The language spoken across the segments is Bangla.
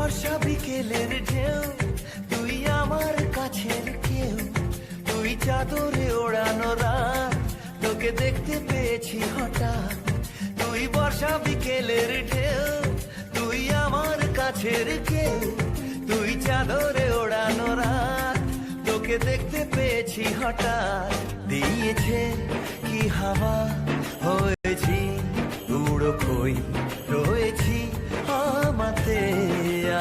বর্ষা বিকেলের ঢেউ, তুই আমার কাছের কেউ, তুই চাদরে ওড়ানো রাত, তোকে দেখতে পেয়েছি হঠাৎ। তুই বর্ষা বিকেলের ঢেউ, তুই আমার কাছের কেউ, তুই চাদরে ওড়ানো রাত, তোকে দেখতে পেয়েছি হঠাৎ। দিয়েছে কি হাওয়া, হয়েছি উড়ো কই, রয়েছি আমাতে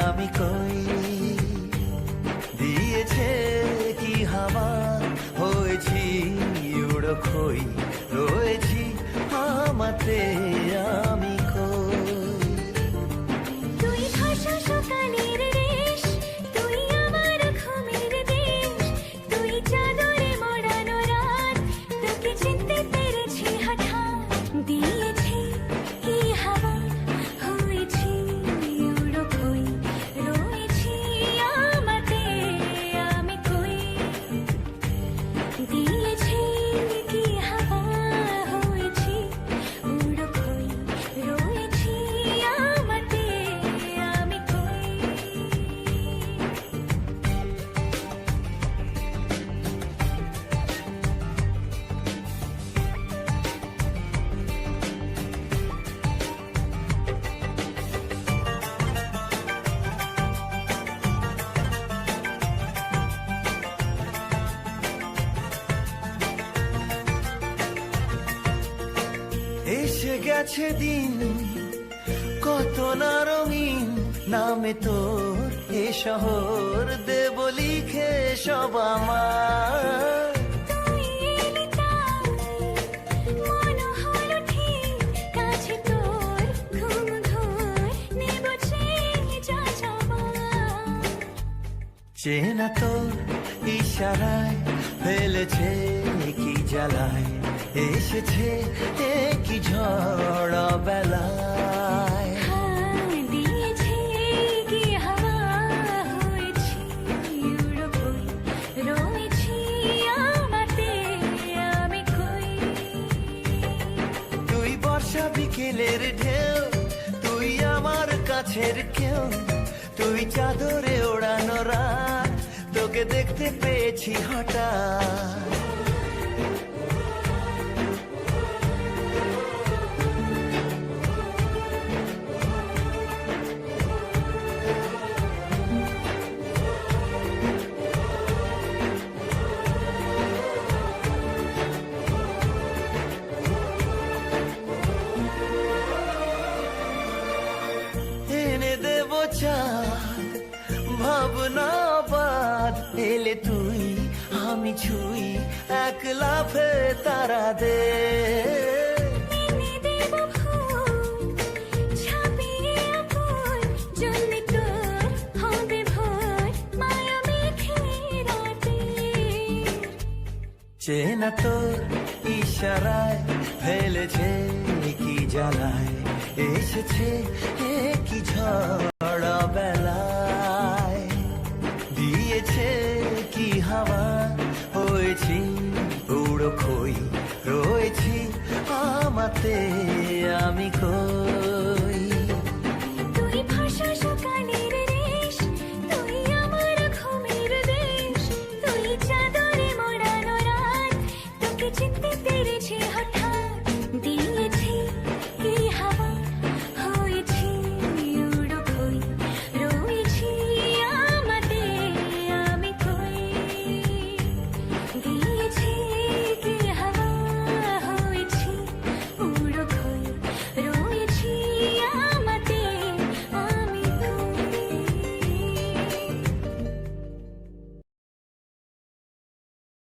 আমি কই। দিয়েছে কি হাওয়া, হয়েছি উড়ো কই, রয়েছি আমাতে আমি কই। তুই ভাষা সকালের রেশ, তুই আমার ঘুমের দেশ, তুই চাদরে মোড়ানো রাত, তোকে চিনতে পেরেছি হঠাৎ। দিয়েছি কি হাওয়া, হয়েছি উড়ো কই, রয়েছি আমাতে আমি কই। দিয়েছি কি হাওয়া, হয়েছি উড়ো কই, রয়েছি আমাতে আমি কই। এসে গেছে দিন কত না রঙিন, নামে তোর এ শহর দেব লিখে সব আমার। তুই এলি তাই মন হলো ঠিক, কাছে তোর ঘুম ঘোর নেব চেয়ে যা যাবার। চেনা তোর ইশারায় ফেলেছে কি জ্বালায়, এসেছে কি ঝড় বেলায়। দিয়েছি কি হাওয়া, হয়েছি উড়ো কই, রয়েছি আমাতে আমি কই। তুই বর্ষা বিকেলের ঢেউ, তুই আমার কাছের কেউ, তুই চাদরে ওড়ানো রাত, তোকে দেখতে পেয়েছি হঠাৎ। এনে দেব চাঁদ ভাবনা বাদ, এলে তুই আমি ছুই এক লাফে তারা দে। এনে দেব ফুল, ছাপিয়ে ফুল, জন্মে তোর হবে ভোর, মায়া মেঘে রাতে। চেনা তোর ইশারায় ফেলেছে কি জ্বালায়, এসেছে